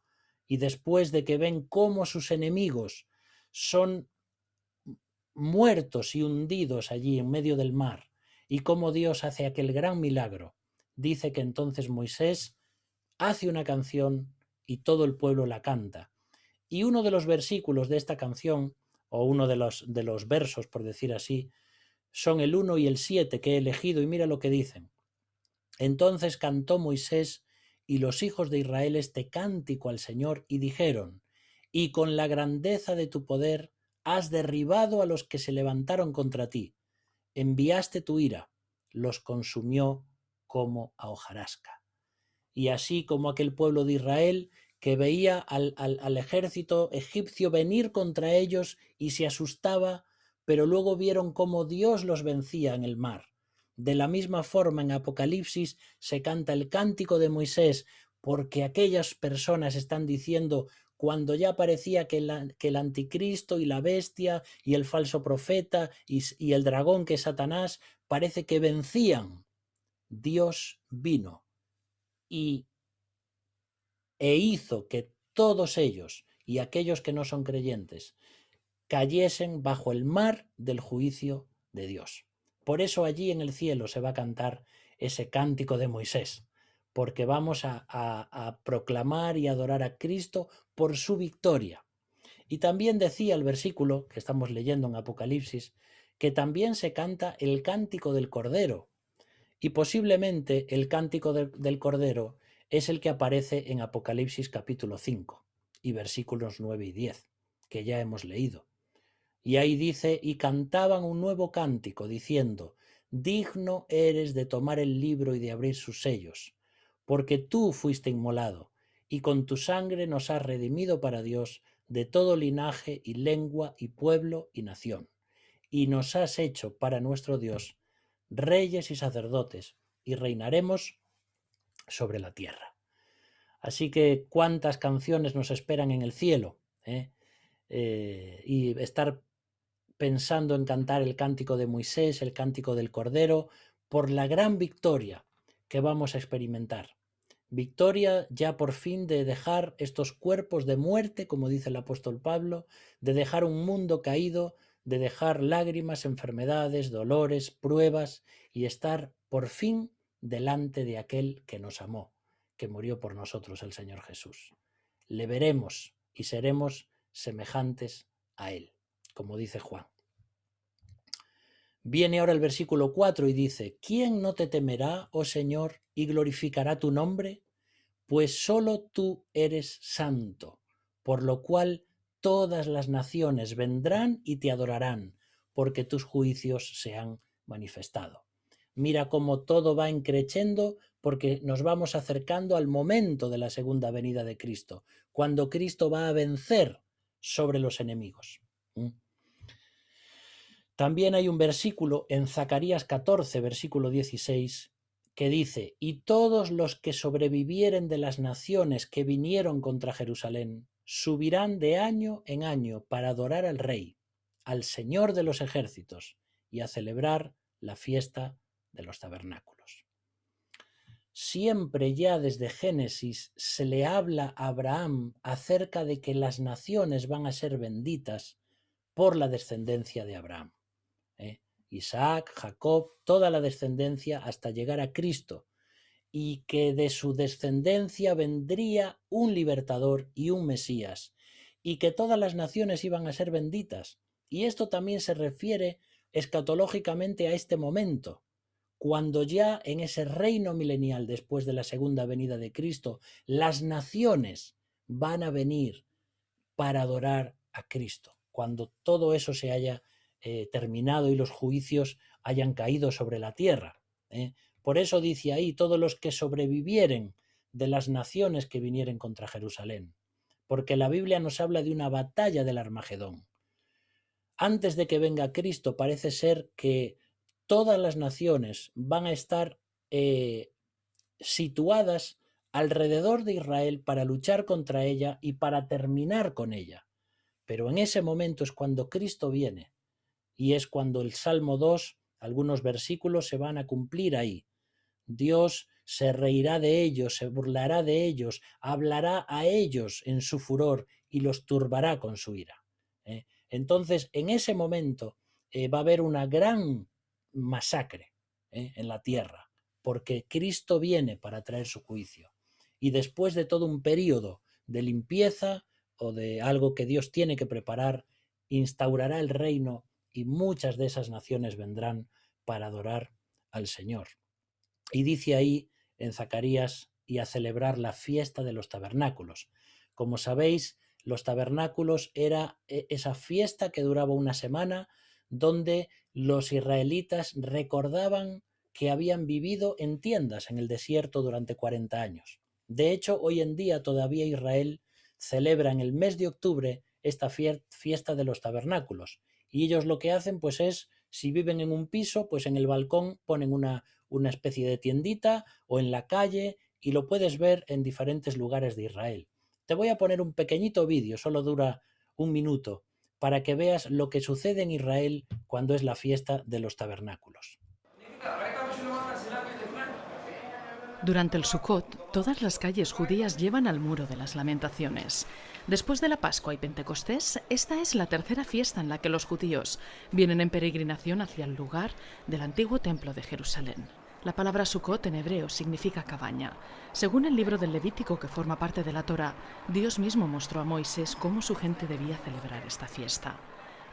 y después de que ven cómo sus enemigos son muertos y hundidos allí en medio del mar y cómo Dios hace aquel gran milagro. Dice que entonces Moisés hace una canción y todo el pueblo la canta. Y uno de los versículos de esta canción, o uno de los versos, por decir así, son el 1 y el 7 que he elegido, y mira lo que dicen. Entonces cantó Moisés y los hijos de Israel este cántico al Señor y dijeron, y con la grandeza de tu poder has derribado a los que se levantaron contra ti, enviaste tu ira, los consumió como a hojarasca. Y así como aquel pueblo de Israel que veía al ejército egipcio venir contra ellos y se asustaba, pero luego vieron cómo Dios los vencía en el mar. De la misma forma en Apocalipsis se canta el cántico de Moisés, porque aquellas personas están diciendo, cuando ya parecía que el anticristo y la bestia y el falso profeta y el dragón que es Satanás parece que vencían, Dios vino y hizo que todos ellos y aquellos que no son creyentes cayesen bajo el mar del juicio de Dios. Por eso allí en el cielo se va a cantar ese cántico de Moisés, porque vamos a proclamar y adorar a Cristo por su victoria. Y también decía el versículo que estamos leyendo en Apocalipsis, que también se canta el cántico del Cordero, y posiblemente el cántico del Cordero es el que aparece en Apocalipsis capítulo 5 y versículos 9 y 10, que ya hemos leído. Y ahí dice, y cantaban un nuevo cántico, diciendo, digno eres de tomar el libro y de abrir sus sellos, porque tú fuiste inmolado, y con tu sangre nos has redimido para Dios de todo linaje y lengua y pueblo y nación, y nos has hecho para nuestro Dios reyes y sacerdotes, y reinaremos sobre la tierra. Así que cuántas canciones nos esperan en el cielo, y estar pensando en cantar el cántico de Moisés, el cántico del Cordero, por la gran victoria que vamos a experimentar. Victoria ya por fin de dejar estos cuerpos de muerte, como dice el apóstol Pablo, de dejar un mundo caído, de dejar lágrimas, enfermedades, dolores, pruebas y estar por fin delante de aquel que nos amó, que murió por nosotros, el Señor Jesús. Le veremos y seremos semejantes a él, como dice Juan. Viene ahora el versículo 4 y dice: ¿Quién no te temerá, oh Señor, y glorificará tu nombre? Pues solo tú eres santo, por lo cual todas las naciones vendrán y te adorarán, porque tus juicios se han manifestado. Mira cómo todo va increciendo, porque nos vamos acercando al momento de la segunda venida de Cristo, cuando Cristo va a vencer sobre los enemigos. También hay un versículo en Zacarías 14, versículo 16, que dice: y todos los que sobrevivieren de las naciones que vinieron contra Jerusalén subirán de año en año para adorar al Rey, al Señor de los ejércitos, y a celebrar la fiesta de los tabernáculos. Siempre ya desde Génesis se le habla a Abraham acerca de que las naciones van a ser benditas por la descendencia de Abraham. Isaac, Jacob, toda la descendencia hasta llegar a Cristo, y que de su descendencia vendría un libertador y un Mesías, y que todas las naciones iban a ser benditas. Y esto también se refiere escatológicamente a este momento, cuando ya en ese reino milenial después de la segunda venida de Cristo, las naciones van a venir para adorar a Cristo, cuando todo eso se haya terminado y los juicios hayan caído sobre la tierra. Por eso dice ahí: todos los que sobrevivieren de las naciones que vinieren contra Jerusalén, porque la Biblia nos habla de una batalla del Armagedón. Antes de que venga Cristo, parece ser que todas las naciones van a estar situadas alrededor de Israel para luchar contra ella y para terminar con ella. Pero en ese momento es cuando Cristo viene, y es cuando el Salmo 2, algunos versículos se van a cumplir ahí. Dios se reirá de ellos, se burlará de ellos, hablará a ellos en su furor y los turbará con su ira. Entonces, en ese momento va a haber una gran masacre en la tierra, porque Cristo viene para traer su juicio. Y después de todo un periodo de limpieza o de algo que Dios tiene que preparar, instaurará el reino y muchas de esas naciones vendrán para adorar al Señor. Y dice ahí en Zacarías: y a celebrar la fiesta de los tabernáculos. Como sabéis, los tabernáculos era esa fiesta que duraba una semana, donde los israelitas recordaban que habían vivido en tiendas en el desierto durante 40 años. De hecho, hoy en día todavía Israel celebra en el mes de octubre esta fiesta de los tabernáculos. Y ellos lo que hacen pues es, si viven en un piso, pues en el balcón ponen una especie de tiendita, o en la calle, y lo puedes ver en diferentes lugares de Israel. Te voy a poner un pequeñito vídeo, solo dura 1 minuto, para que veas lo que sucede en Israel cuando es la fiesta de los tabernáculos. Durante el Sukkot, todas las calles judías llevan al Muro de las Lamentaciones. Después de la Pascua y Pentecostés, esta es la tercera fiesta en la que los judíos vienen en peregrinación hacia el lugar del antiguo templo de Jerusalén. La palabra Sukkot en hebreo significa cabaña. Según el libro del Levítico, que forma parte de la Torá, Dios mismo mostró a Moisés cómo su gente debía celebrar esta fiesta,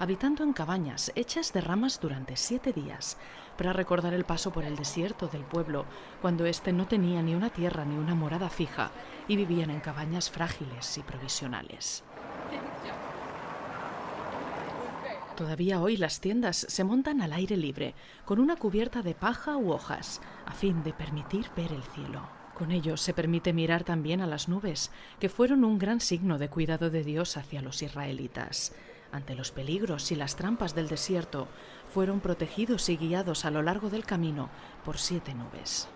habitando en cabañas hechas de ramas durante 7 días, para recordar el paso por el desierto del pueblo, cuando éste no tenía ni una tierra ni una morada fija y vivían en cabañas frágiles y provisionales. Todavía hoy las tiendas se montan al aire libre, con una cubierta de paja u hojas, a fin de permitir ver el cielo. Con ello se permite mirar también a las nubes, que fueron un gran signo de cuidado de Dios hacia los israelitas. Ante los peligros y las trampas del desierto, fueron protegidos y guiados a lo largo del camino por 7 nubes.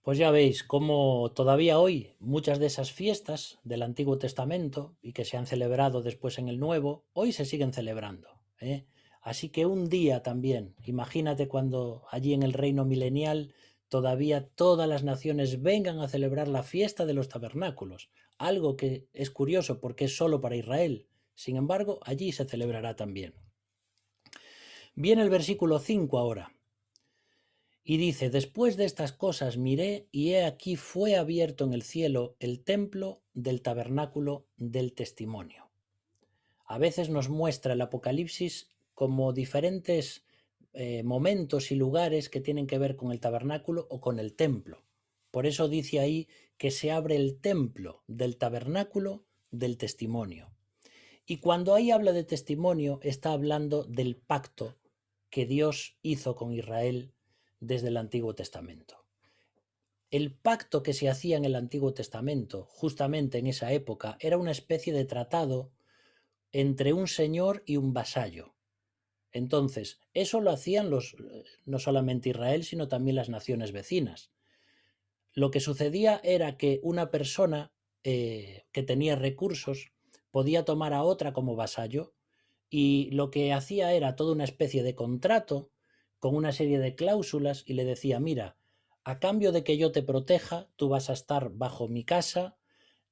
Pues ya veis cómo todavía hoy muchas de esas fiestas del Antiguo Testamento y que se han celebrado después en el Nuevo, hoy se siguen celebrando. Así que un día también, imagínate cuando allí en el reino milenial todavía todas las naciones vengan a celebrar la fiesta de los tabernáculos, algo que es curioso porque es solo para Israel. Sin embargo, allí se celebrará también. Viene el versículo 5 ahora. Y dice, después de estas cosas miré, y he aquí fue abierto en el cielo el templo del tabernáculo del testimonio. A veces nos muestra el Apocalipsis como diferentes momentos y lugares que tienen que ver con el tabernáculo o con el templo. Por eso dice ahí que se abre el templo del tabernáculo del testimonio. Y cuando ahí habla de testimonio, está hablando del pacto que Dios hizo con Israel desde el Antiguo Testamento. El pacto que se hacía en el Antiguo Testamento, justamente en esa época, era una especie de tratado entre un señor y un vasallo. Entonces, eso lo hacían no solamente Israel, sino también las naciones vecinas. Lo que sucedía era que una persona que tenía recursos podía tomar a otra como vasallo, y lo que hacía era toda una especie de contrato con una serie de cláusulas y le decía, mira, a cambio de que yo te proteja, tú vas a estar bajo mi casa,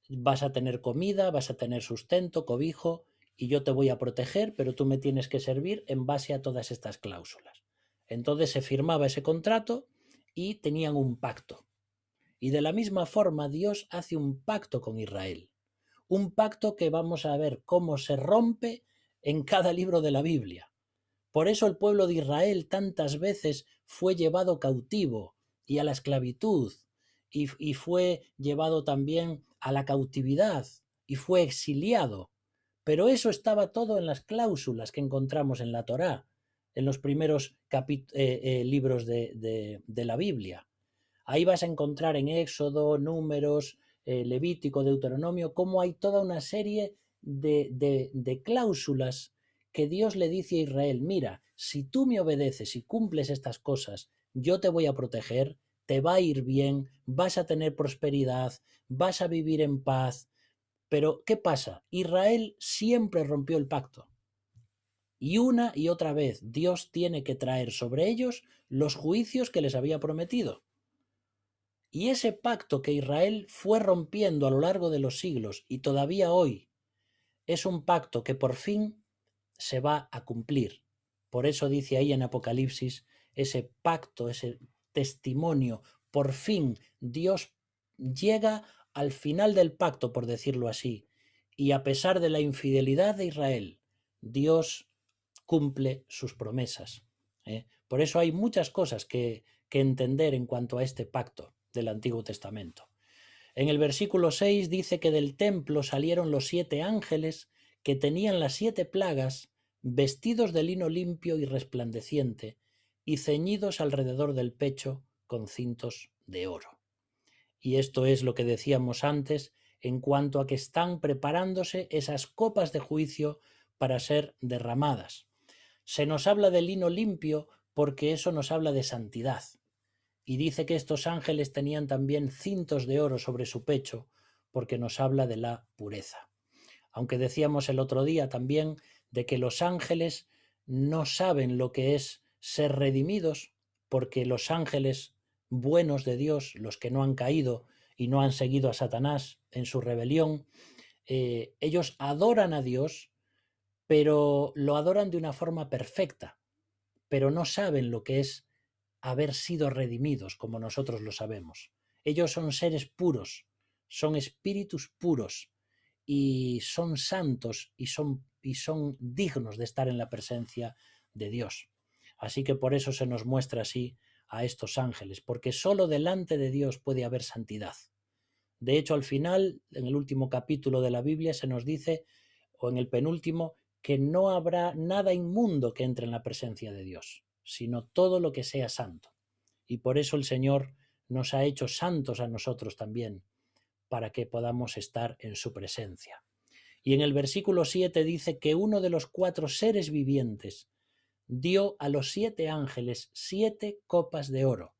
vas a tener comida, vas a tener sustento, cobijo, y yo te voy a proteger, pero tú me tienes que servir en base a todas estas cláusulas. Entonces se firmaba ese contrato y tenían un pacto. Y de la misma forma Dios hace un pacto con Israel. Un pacto que vamos a ver cómo se rompe en cada libro de la Biblia. Por eso el pueblo de Israel tantas veces fue llevado cautivo y a la esclavitud, y fue llevado también a la cautividad y fue exiliado. Pero eso estaba todo en las cláusulas que encontramos en la Torá, en los primeros libros de la Biblia. Ahí vas a encontrar en Éxodo, Números, Levítico, Deuteronomio, cómo hay toda una serie de cláusulas que Dios le dice a Israel, mira, si tú me obedeces y cumples estas cosas, yo te voy a proteger, te va a ir bien, vas a tener prosperidad, vas a vivir en paz. Pero, ¿qué pasa? Israel siempre rompió el pacto. Y una y otra vez Dios tiene que traer sobre ellos los juicios que les había prometido. Y ese pacto que Israel fue rompiendo a lo largo de los siglos y todavía hoy es un pacto que por fin se va a cumplir. Por eso dice ahí en Apocalipsis ese pacto, ese testimonio. Por fin Dios llega al final del pacto, por decirlo así, y a pesar de la infidelidad de Israel, Dios cumple sus promesas. Por eso hay muchas cosas que entender en cuanto a este pacto del Antiguo Testamento. En el versículo 6 dice que del templo salieron los 7 ángeles que tenían las 7 plagas, vestidos de lino limpio y resplandeciente, y ceñidos alrededor del pecho con cintos de oro. Y esto es lo que decíamos antes en cuanto a que están preparándose esas copas de juicio para ser derramadas. Se nos habla de lino limpio porque eso nos habla de santidad. Y dice que estos ángeles tenían también cintos de oro sobre su pecho, porque nos habla de la pureza. Aunque decíamos el otro día también de que los ángeles no saben lo que es ser redimidos, porque los ángeles buenos de Dios, los que no han caído y no han seguido a Satanás en su rebelión, ellos adoran a Dios, pero lo adoran de una forma perfecta, pero no saben lo que es haber sido redimidos como nosotros lo sabemos. Ellos son seres puros, son espíritus puros y son santos y son dignos de estar en la presencia de Dios. Así que por eso se nos muestra así a estos ángeles, porque solo delante de Dios puede haber santidad. De hecho, al final, en el último capítulo de la Biblia se nos dice, o en el penúltimo, que no habrá nada inmundo que entre en la presencia de Dios, sino todo lo que sea santo. Y por eso el Señor nos ha hecho santos a nosotros también, para que podamos estar en su presencia. Y en el versículo 7 dice que uno de los 4 seres vivientes dio a los 7 ángeles 7 copas de oro,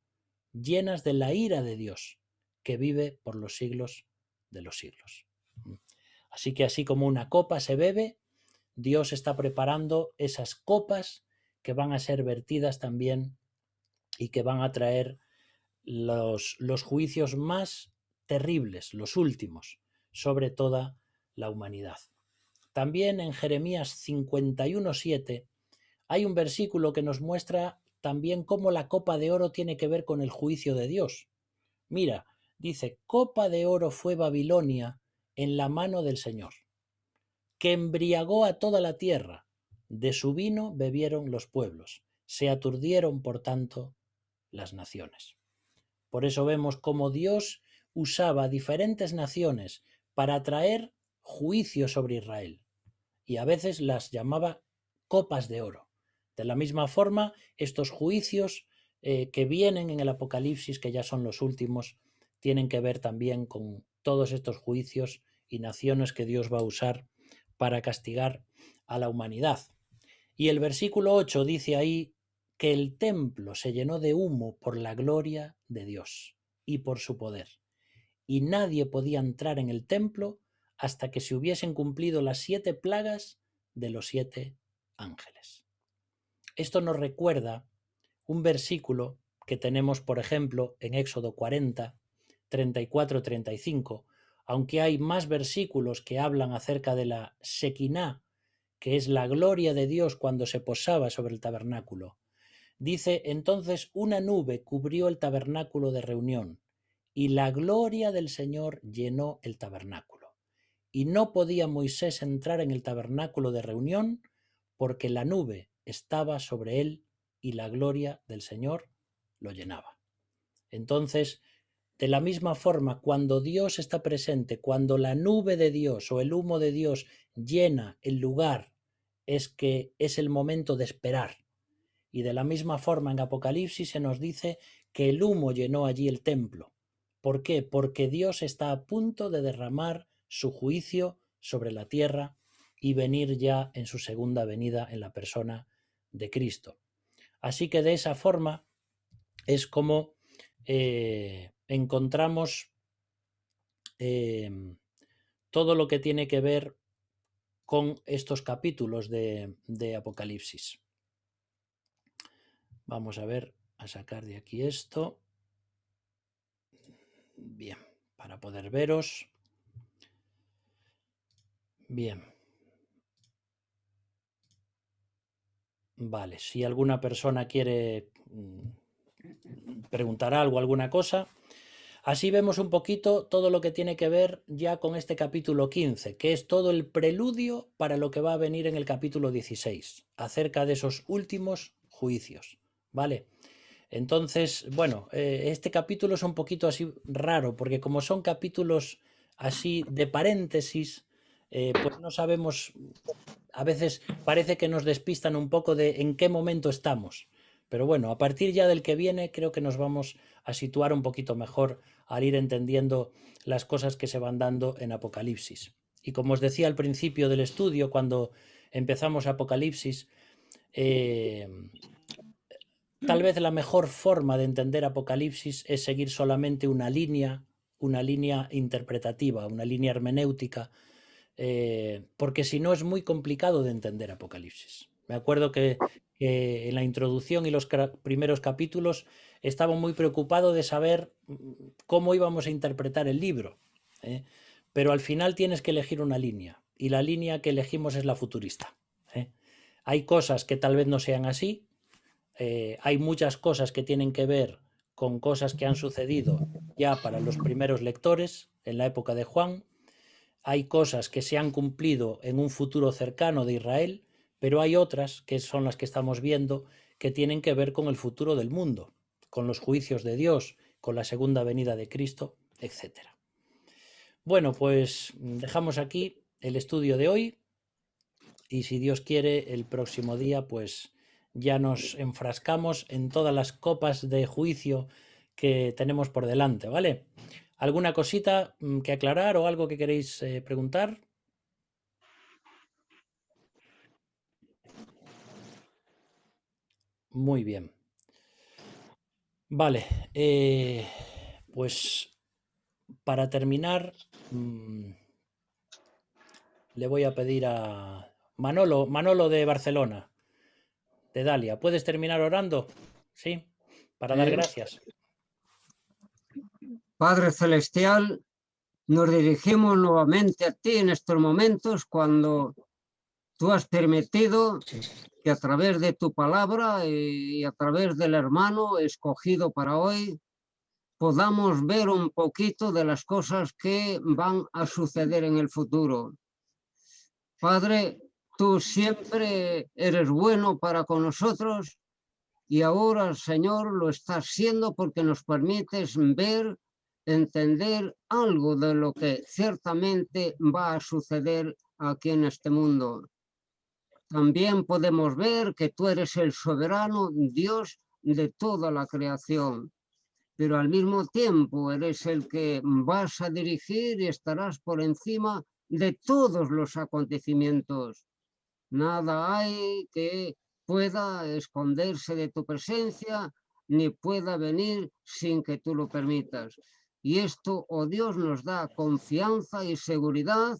llenas de la ira de Dios, que vive por los siglos de los siglos. Así que así como una copa se bebe, Dios está preparando esas copas que van a ser vertidas también y que van a traer los juicios más terribles, los últimos, sobre toda la humanidad. También en Jeremías 51:7 hay un versículo que nos muestra también cómo la copa de oro tiene que ver con el juicio de Dios. Mira, dice, copa de oro fue Babilonia en la mano del Señor, que embriagó a toda la tierra. De su vino bebieron los pueblos, se aturdieron por tanto las naciones. Por eso vemos cómo Dios usaba diferentes naciones para traer juicio sobre Israel, y a veces las llamaba copas de oro. De la misma forma, estos juicios que vienen en el Apocalipsis, que ya son los últimos, tienen que ver también con todos estos juicios y naciones que Dios va a usar para castigar a la humanidad. Y el versículo 8 dice ahí que el templo se llenó de humo por la gloria de Dios y por su poder, y nadie podía entrar en el templo hasta que se hubiesen cumplido las 7 plagas de los 7 ángeles. Esto nos recuerda un versículo que tenemos, por ejemplo, en Éxodo 40, 34, 35, aunque hay más versículos que hablan acerca de la Shekinah, que es la gloria de Dios cuando se posaba sobre el tabernáculo. Dice, entonces una nube cubrió el tabernáculo de reunión, y la gloria del Señor llenó el tabernáculo. Y no podía Moisés entrar en el tabernáculo de reunión porque la nube estaba sobre él y la gloria del Señor lo llenaba. Entonces, de la misma forma, cuando Dios está presente, cuando la nube de Dios o el humo de Dios llena el lugar, es que es el momento de esperar. Y de la misma forma en Apocalipsis se nos dice que el humo llenó allí el templo. ¿Por qué? Porque Dios está a punto de derramar su juicio sobre la tierra y venir ya en su segunda venida en la persona de Cristo. Así que de esa forma es como encontramos todo lo que tiene que ver con estos capítulos de Apocalipsis. Vamos a ver, a sacar de aquí esto. Bien, para poder veros. Bien. Vale, si alguna persona quiere preguntar algo, alguna cosa. Así vemos un poquito todo lo que tiene que ver ya con este capítulo 15, que es todo el preludio para lo que va a venir en el capítulo 16, acerca de esos últimos juicios, ¿vale? Entonces, bueno, este capítulo es un poquito así raro, porque como son capítulos así de paréntesis, pues no sabemos, a veces parece que nos despistan un poco de en qué momento estamos. Pero bueno, a partir ya del que viene creo que nos vamos a situar un poquito mejor al ir entendiendo las cosas que se van dando en Apocalipsis. Y como os decía al principio del estudio, cuando empezamos Apocalipsis, tal vez la mejor forma de entender Apocalipsis es seguir solamente una línea interpretativa, una línea hermenéutica, porque si no es muy complicado de entender Apocalipsis. Me acuerdo que en la introducción y los primeros capítulos estaba muy preocupado de saber cómo íbamos a interpretar el libro, ¿eh? Pero al final tienes que elegir una línea, y la línea que elegimos es la futurista, ¿eh? Hay cosas que tal vez no sean así, hay muchas cosas que tienen que ver con cosas que han sucedido ya para los primeros lectores en la época de Juan. Hay cosas que se han cumplido en un futuro cercano de Israel, pero hay otras, que son las que estamos viendo, que tienen que ver con el futuro del mundo, con los juicios de Dios, con la segunda venida de Cristo, etc. Bueno, pues dejamos aquí el estudio de hoy, y si Dios quiere, el próximo día pues ya nos enfrascamos en todas las copas de juicio que tenemos por delante, ¿vale? ¿Alguna cosita que aclarar o algo que queréis preguntar? Muy bien. Vale, pues para terminar, le voy a pedir a Manolo de Barcelona, de Dalia. ¿Puedes terminar orando? ¿Sí? Para dar Sí, gracias. Padre Celestial, nos dirigimos nuevamente a ti en estos momentos cuando tú has permitido que a través de tu palabra y a través del hermano escogido para hoy podamos ver un poquito de las cosas que van a suceder en el futuro. Padre, tú siempre eres bueno para con nosotros y ahora, Señor, lo estás siendo porque nos permites ver, entender algo de lo que ciertamente va a suceder aquí en este mundo. También podemos ver que tú eres el soberano Dios de toda la creación, pero al mismo tiempo eres el que vas a dirigir y estarás por encima de todos los acontecimientos. Nada hay que pueda esconderse de tu presencia, ni pueda venir sin que tú lo permitas. Y esto, oh Dios, nos da confianza y seguridad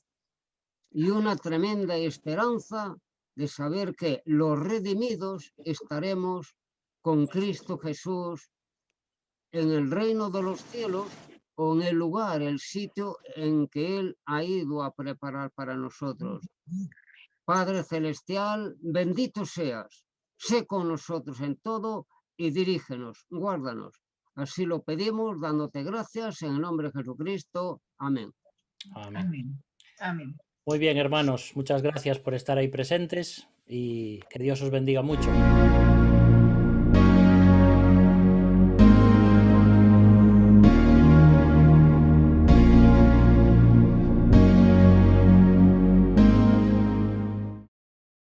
y una tremenda esperanza de saber que los redimidos estaremos con Cristo Jesús en el reino de los cielos o en el lugar, el sitio en que Él ha ido a preparar para nosotros. Padre Celestial, bendito seas, sé con nosotros en todo y dirígenos, guárdanos. Así lo pedimos, dándote gracias en el nombre de Jesucristo. Amén. Amén. Amén. Amén. Muy bien, hermanos, muchas gracias por estar ahí presentes y que Dios os bendiga mucho.